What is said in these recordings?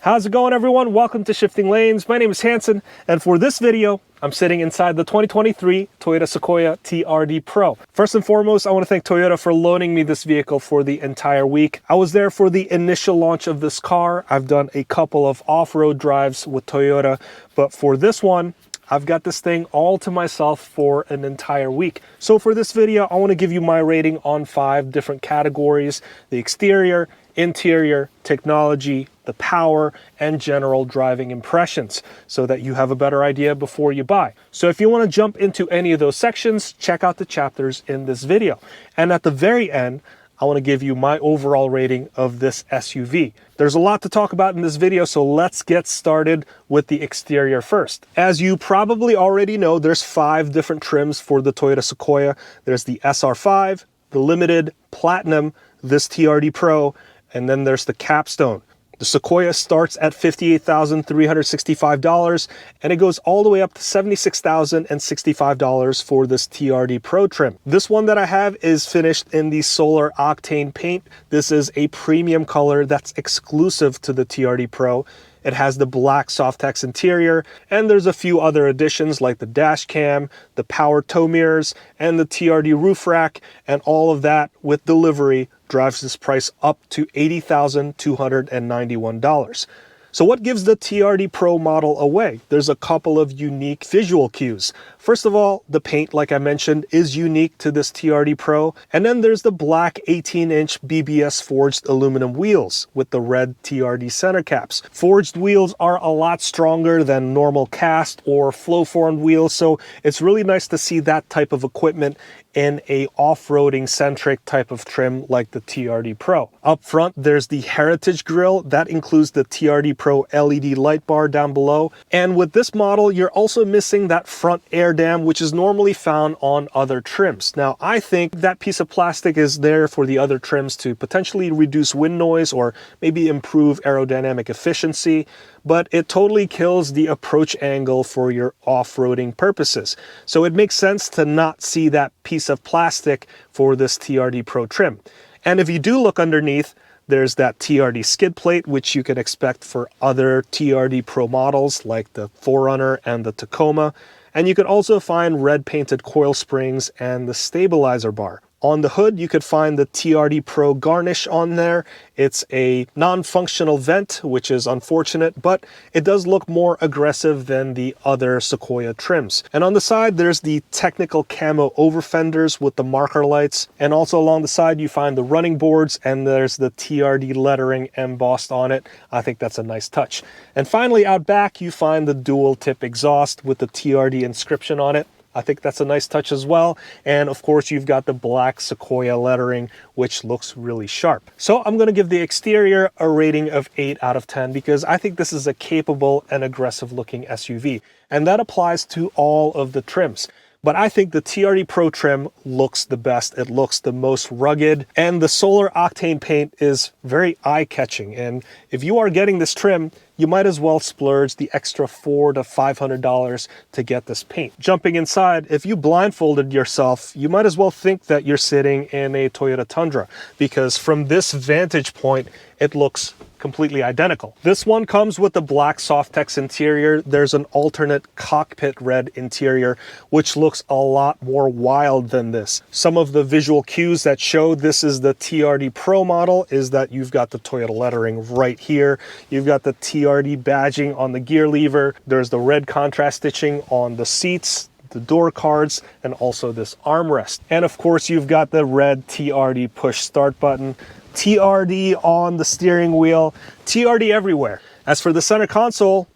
How's it going, everyone? Welcome to Shifting Lanes. My name is Hanson, and for this video, I'm sitting inside the 2023 Toyota Sequoia TRD Pro. First and foremost, I want to thank Toyota for loaning me this vehicle for the entire week. I was there for the initial launch of this car. I've done a couple of off-road drives with Toyota, but for this one, I've got this thing all to myself for an entire week. So for this video, I want to give you my rating on 5 different categories: the exterior, interior, technology, the power, and general driving impressions, so that you have a better idea before you buy. So if you want to jump into any of those sections, check out the chapters in this video. And at the very end, I want to give you my overall rating of this SUV. There's a lot to talk about in this video, so let's get started with the exterior first. As you probably already know, there's 5 different trims for the Toyota Sequoia. There's the SR5, the Limited, Platinum, this TRD Pro, and then there's the Capstone. The Sequoia starts at $58,365, and it goes all the way up to $76,065 for this TRD Pro trim. This one that I have is finished in the Solar Octane paint. This is a premium color that's exclusive to the TRD Pro. It has the black Softex interior, and there's a few other additions like the dash cam, the power tow mirrors, and the TRD roof rack, and all of that with delivery drives this price up to $80,291. So what gives the TRD Pro model away? There's a couple of unique visual cues. First of all, the paint, like I mentioned, is unique to this TRD Pro. And then there's the black 18-inch BBS forged aluminum wheels with the red TRD center caps. Forged wheels are a lot stronger than normal cast or flow-formed wheels, so it's really nice to see that type of equipment in a off-roading centric type of trim like the TRD Pro. Up front, there's the Heritage grille. That includes the TRD Pro LED light bar down below. And with this model, you're also missing that front air dam, which is normally found on other trims. Now, I think that piece of plastic is there for the other trims to potentially reduce wind noise or maybe improve aerodynamic efficiency, but it totally kills the approach angle for your off-roading purposes. So it makes sense to not see that piece of plastic for this TRD Pro trim. And if you do look underneath, there's that TRD skid plate, which you can expect for other TRD Pro models like the 4Runner and the Tacoma. And you could also find red painted coil springs and the stabilizer bar. On the hood, you could find the TRD Pro garnish on there. It's a non-functional vent, which is unfortunate, but it does look more aggressive than the other Sequoia trims. And on the side, there's the technical camo over fenders with the marker lights. And also along the side, you find the running boards, and there's the TRD lettering embossed on it. I think that's a nice touch. And finally, out back, you find the dual tip exhaust with the TRD inscription on it. I think that's a nice touch as well. And of course, you've got the black Sequoia lettering, which looks really sharp. So I'm going to give the exterior a rating of 8 out of 10 because I think this is a capable and aggressive looking SUV. And that applies to all of the trims. But I think the TRD Pro trim looks the best. It looks the most rugged, and the Solar Octane paint is very eye-catching. And if you are getting this trim, you might as well splurge the extra $400 to $500 to get this paint. Jumping inside, if you blindfolded yourself, you might as well think that you're sitting in a Toyota Tundra, because from this vantage point, it looks completely identical. This one comes with the black Softex interior. There's an alternate cockpit red interior, which looks a lot more wild than this. Some of the visual cues that show this is the TRD Pro model is that you've got the Toyota lettering right here. You've got the TRD badging on the gear lever. There's the red contrast stitching on the seats, the door cards, and also this armrest. And of course, you've got the red TRD push start button, TRD on the steering wheel, TRD everywhere. As for the center console,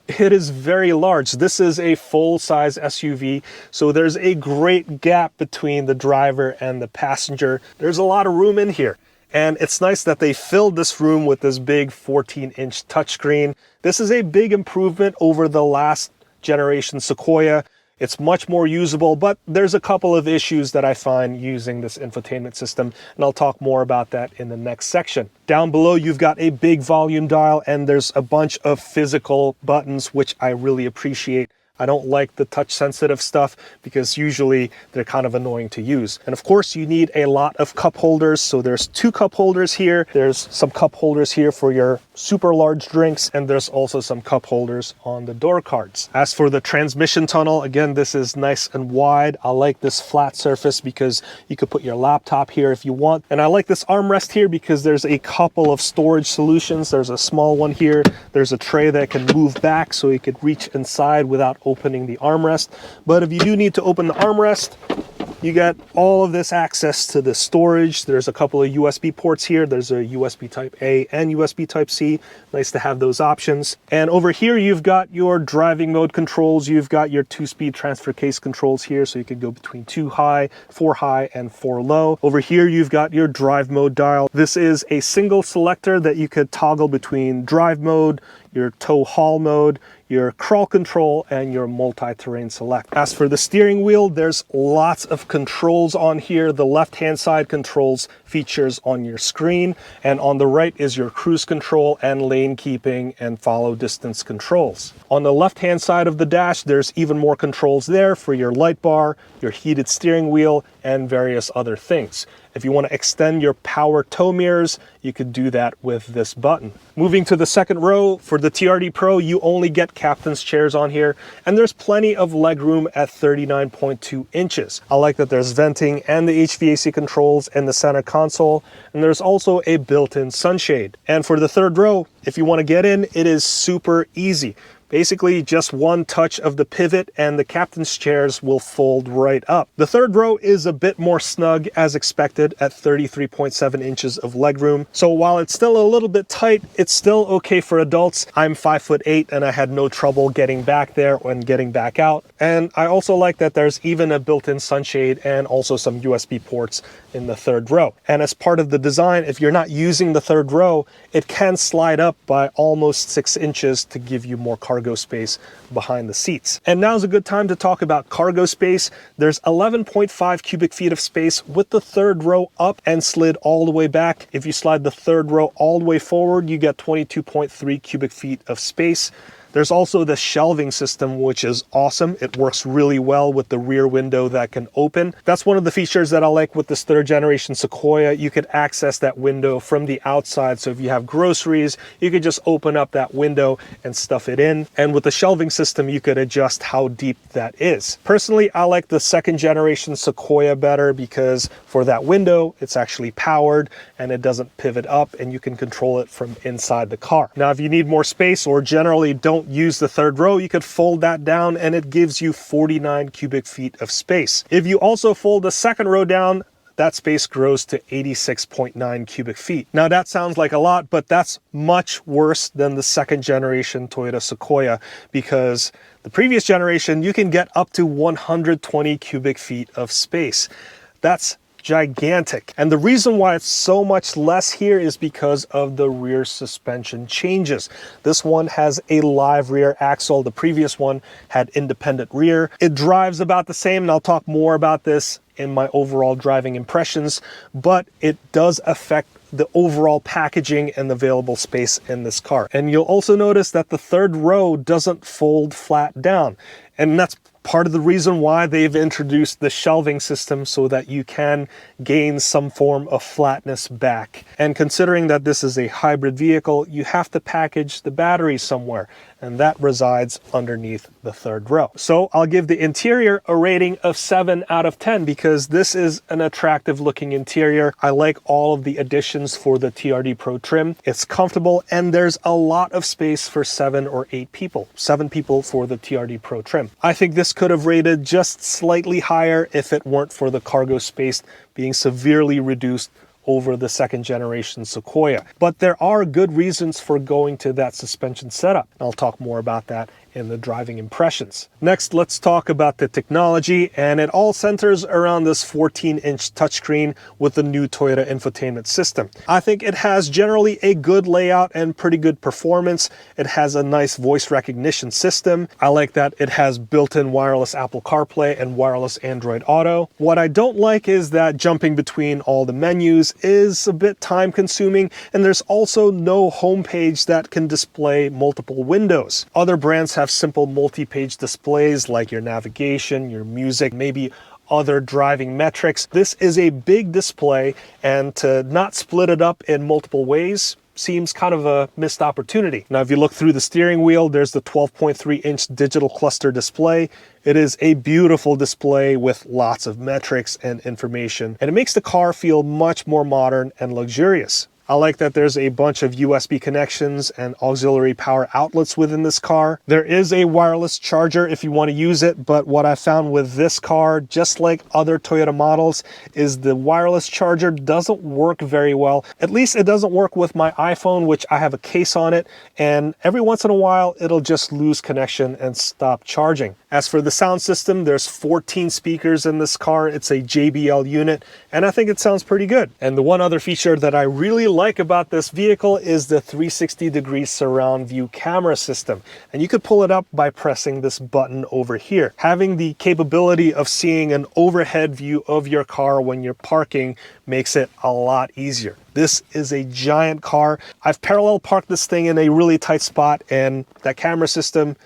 it is very large. This is a full-size SUV, so there's a great gap between the driver and the passenger. There's a lot of room in here. And it's nice that they filled this room with this big 14-inch touchscreen. This is a big improvement over the last generation Sequoia. It's much more usable, but there's a couple of issues that I find using this infotainment system, and I'll talk more about that in the next section. Down below, you've got a big volume dial, and there's a bunch of physical buttons, which I really appreciate. I don't like the touch sensitive stuff because usually they're kind of annoying to use. And of course you need a lot of cup holders. So there's 2 cup holders here. There's some cup holders here for your super large drinks, and there's also some cup holders on the door cards. As for the transmission tunnel, again, this is nice and wide. I like this flat surface because you could put your laptop here if you want. And I like this armrest here because there's a couple of storage solutions. There's a small one here. There's a tray that can move back so you could reach inside without opening the armrest. But if you do need to open the armrest, you got all of this access to the storage. There's a couple of USB ports here. There's a USB type A and USB type C. Nice to have those options. And over here, you've got your driving mode controls. You've got your 2-speed transfer case controls here. So you can go between 2 high, 4 high, and 4 low. Over here, you've got your drive mode dial. This is a single selector that you could toggle between drive mode, your tow haul mode, your crawl control, and your multi-terrain select. As for the steering wheel, there's lots of controls on here. The left-hand side controls features on your screen, and on the right is your cruise control and lane keeping and follow distance controls. On the left-hand side of the dash, there's even more controls there for your light bar, your heated steering wheel, and various other things. If you want to extend your power tow mirrors, you could do that with this button. Moving to the second row, for the TRD Pro, you only get captain's chairs on here, and there's plenty of legroom at 39.2 inches. I like that there's venting and the HVAC controls in the center console, and there's also a built-in sunshade. And for the third row, if you want to get in, it is super easy. Basically, just one touch of the pivot and the captain's chairs will fold right up. The third row is a bit more snug as expected at 33.7 inches of legroom. So while it's still a little bit tight, it's still okay for adults. I'm 5'8" and I had no trouble getting back there and getting back out. And I also like that there's even a built-in sunshade and also some USB ports in the third row. And as part of the design, if you're not using the third row, it can slide up by almost 6 inches to give you more cargo space behind the seats. And now's a good time to talk about cargo space. There's 11.5 cubic feet of space with the third row up and slid all the way back. If you slide the third row all the way forward, you get 22.3 cubic feet of space. There's also the shelving system, which is awesome. It works really well with the rear window that can open. That's one of the features that I like with this third generation Sequoia. You could access that window from the outside. So if you have groceries, you could just open up that window and stuff it in. And with the shelving system, you could adjust how deep that is. Personally, I like the second generation Sequoia better because for that window, it's actually powered and it doesn't pivot up and you can control it from inside the car. Now, if you need more space or generally don't use the third row, you could fold that down and it gives you 49 cubic feet of space. If you also fold the second row down, that space grows to 86.9 cubic feet. Now that sounds like a lot, but that's much worse than the second generation Toyota Sequoia because the previous generation, you can get up to 120 cubic feet of space. That's gigantic. And the reason why it's so much less here is because of the rear suspension changes. This one has a live rear axle. The previous one had independent rear. It drives about the same, and I'll talk more about this in my overall driving impressions, but it does affect the overall packaging and the available space in this car. And you'll also notice that the third row doesn't fold flat down. And that's part of the reason why they've introduced the shelving system so that you can gain some form of flatness back. And considering that this is a hybrid vehicle, you have to package the battery somewhere, and that resides underneath the third row. So I'll give the interior a rating of 7 out of 10 because this is an attractive looking interior. I like all of the additions for the TRD Pro trim. It's comfortable and there's a lot of space for 7 or 8 people. 7 people for the TRD Pro trim. I think this could have rated just slightly higher if it weren't for the cargo space being severely reduced over the second generation Sequoia. But there are good reasons for going to that suspension setup. I'll talk more about that in the driving impressions. Next, let's talk about the technology, and it all centers around this 14-inch touchscreen with the new Toyota infotainment system. I think it has generally a good layout and pretty good performance. It has a nice voice recognition system. I like that it has built-in wireless Apple CarPlay and wireless Android Auto. What I don't like is that jumping between all the menus is a bit time consuming, and there's also no homepage that can display multiple windows. Other brands have have simple multi-page displays like your navigation, your music, maybe other driving metrics. This is a big display, and to not split it up in multiple ways seems kind of a missed opportunity. Now, if you look through the steering wheel, there's the 12.3-inch digital cluster display. It is a beautiful display with lots of metrics and information, and it makes the car feel much more modern and luxurious. I like that there's a bunch of USB connections and auxiliary power outlets within this car. There is a wireless charger if you want to use it, but what I found with this car, just like other Toyota models, is the wireless charger doesn't work very well. At least it doesn't work with my iPhone, which I have a case on it, and every once in a while it'll just lose connection and stop charging. As for the sound system, there's 14 speakers in this car. It's a JBL unit, and I think it sounds pretty good. And the one other feature that I really like about this vehicle is the 360-degree surround view camera system. And you could pull it up by pressing this button over here. Having the capability of seeing an overhead view of your car when you're parking makes it a lot easier. This is a giant car. I've parallel parked this thing in a really tight spot, and that camera system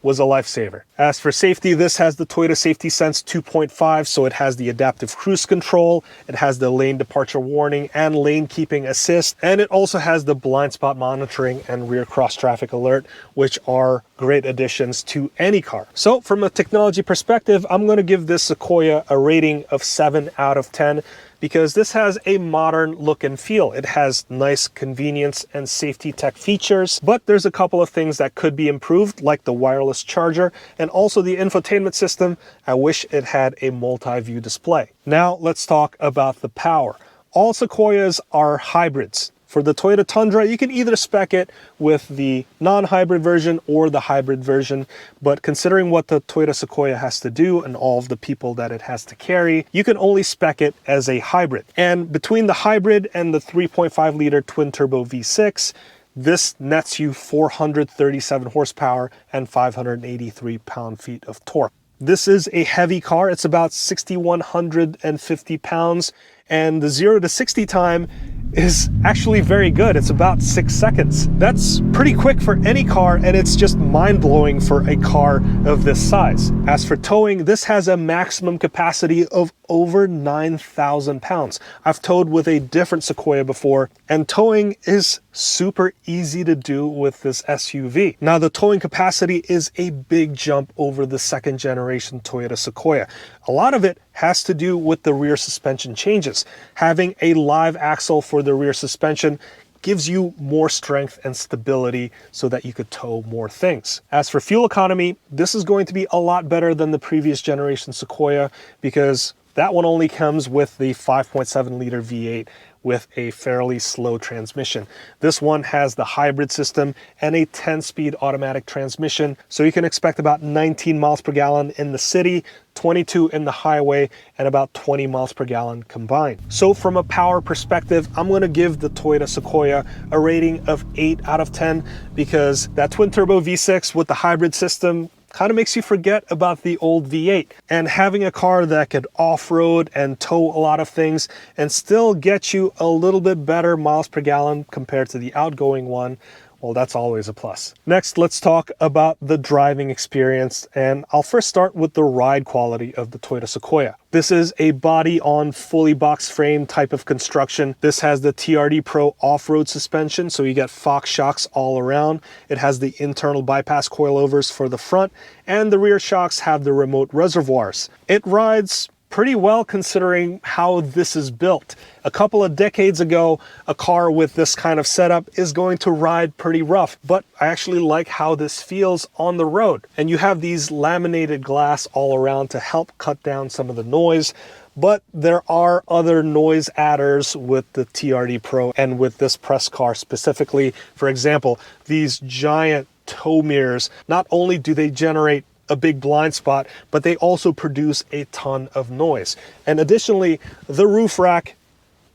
was a lifesaver. As for safety, this has the Toyota Safety Sense 2.5, so it has the adaptive cruise control, it has the lane departure warning and lane keeping assist, and it also has the blind spot monitoring and rear cross traffic alert, which are great additions to any car. So from a technology perspective, I'm going to give this Sequoia a rating of 7 out of 10. Because this has a modern look and feel. It has nice convenience and safety tech features, but there's a couple of things that could be improved, like the wireless charger and also the infotainment system. I wish it had a multi-view display. Now let's talk about the power. All Sequoias are hybrids. For the Toyota Tundra, you can either spec it with the non-hybrid version or the hybrid version, but considering what the Toyota Sequoia has to do and all of the people that it has to carry, you can only spec it as a hybrid. And between the hybrid and the 3.5-liter twin-turbo V6, this nets you 437 horsepower and 583 pound-feet of torque. This is a heavy car. It's about 6,150 pounds, and the 0 to 60 time is actually very good. It's about 6 seconds. That's pretty quick for any car, and it's just mind-blowing for a car of this size. As for towing, this has a maximum capacity of over 9,000 pounds. I've towed with a different Sequoia before, and towing is super easy to do with this SUV. Now, the towing capacity is a big jump over the second generation Toyota Sequoia. A lot of it has to do with the rear suspension changes. Having a live axle for the rear suspension gives you more strength and stability so that you could tow more things. As for fuel economy, this is going to be a lot better than the previous generation Sequoia because that one only comes with the 5.7-liter V8 with a fairly slow transmission. This one has the hybrid system and a 10-speed automatic transmission, so you can expect about 19 miles per gallon in the city, 22 in the highway, and about 20 miles per gallon combined. So from a power perspective, I'm going to give the Toyota Sequoia a rating of 8 out of 10 because that twin-turbo V6 with the hybrid system kind of makes you forget about the old V8. And having a car that could off-road and tow a lot of things and still get you a little bit better miles per gallon compared to the outgoing one, well, that's always a plus. Next, let's talk about the driving experience, and I'll first start with the ride quality of the Toyota Sequoia. This is a body-on, fully box frame type of construction. This has the TRD Pro off-road suspension, so you get Fox shocks all around. It has the internal bypass coilovers for the front, and the rear shocks have the remote reservoirs. It rides pretty well considering how this is built. A couple of decades ago, a car with this kind of setup is going to ride pretty rough, but I actually like how this feels on the road. And you have these laminated glass all around to help cut down some of the noise, but there are other noise adders with the TRD Pro and with this press car specifically. For example, these giant tow mirrors, not only do they generate a big blind spot, but they also produce a ton of noise. And additionally, the roof rack,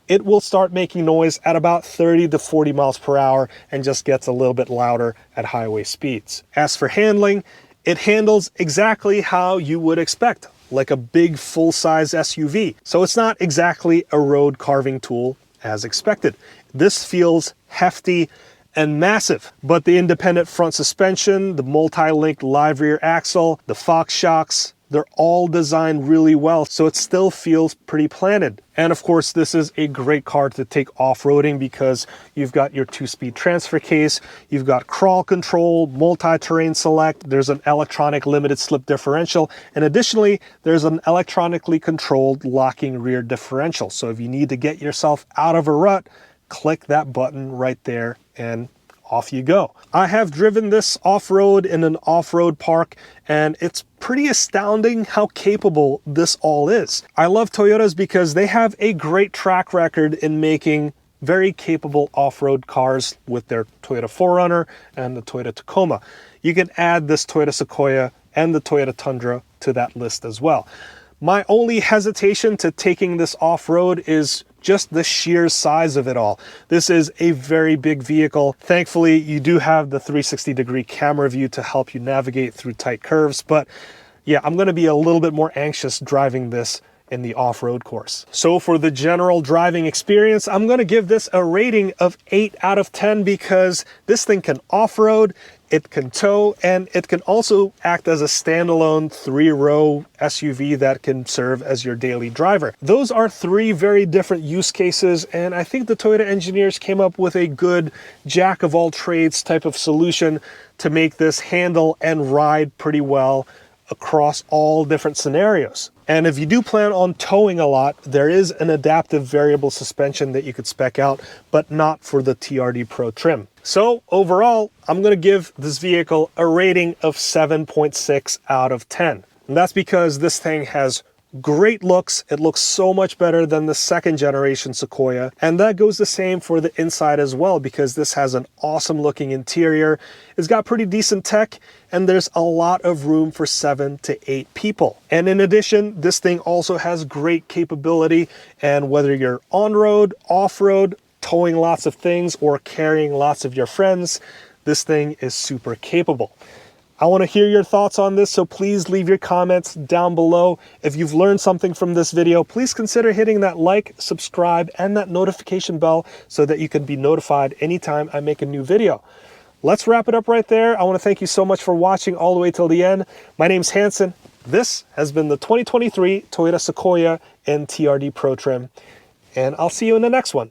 it will start making noise at about 30 to 40 miles per hour and just gets a little bit louder at highway speeds. As for handling, it handles exactly how you would expect, like a big full-size SUV. So it's not exactly a road carving tool as expected. This feels hefty and massive. But the independent front suspension, the multi-linked live rear axle, the Fox shocks, they're all designed really well, so it still feels pretty planted. And of course, this is a great car to take off-roading because you've got your 2-speed transfer case, you've got crawl control, multi-terrain select, there's an electronic limited slip differential, and additionally, there's an electronically controlled locking rear differential. So if you need to get yourself out of a rut, click that button right there and off you go. I have driven this off-road in an off-road park, and it's pretty astounding how capable this all is. I love Toyotas because they have a great track record in making very capable off-road cars with their Toyota 4Runner and the Toyota Tacoma. You can add this Toyota Sequoia and the Toyota Tundra to that list as well. My only hesitation to taking this off-road is just the sheer size of it all. This is a very big vehicle. Thankfully, you do have the 360-degree camera view to help you navigate through tight curves, but yeah, I'm going to be a little bit more anxious driving this in the off-road course. So for the general driving experience, I'm going to give this a rating of 8 out of 10 because this thing can off-road, it can tow, and it can also act as a standalone 3-row SUV that can serve as your daily driver. Those are 3 very different use cases, and I think the Toyota engineers came up with a good jack-of-all-trades type of solution to make this handle and ride pretty well across all different scenarios. And if you do plan on towing a lot, there is an adaptive variable suspension that you could spec out, but not for the TRD Pro trim. So overall, I'm going to give this vehicle a rating of 7.6 out of 10. And that's because this thing has great looks. It looks so much better than the 2nd generation Sequoia. And that goes the same for the inside as well, because this has an awesome looking interior. It's got pretty decent tech, and there's a lot of room for 7 to 8 people. And in addition, this thing also has great capability. And whether you're on-road, off-road, towing lots of things, or carrying lots of your friends, this thing is super capable. I want to hear your thoughts on this, so please leave your comments down below. If you've learned something from this video, please consider hitting that like, subscribe, and that notification bell so that you can be notified anytime I make a new video. Let's wrap it up right there. I want to thank you so much for watching all the way till the end. My name's Hanson. This has been the 2023 Toyota Sequoia in TRD Pro trim, and I'll see you in the next one.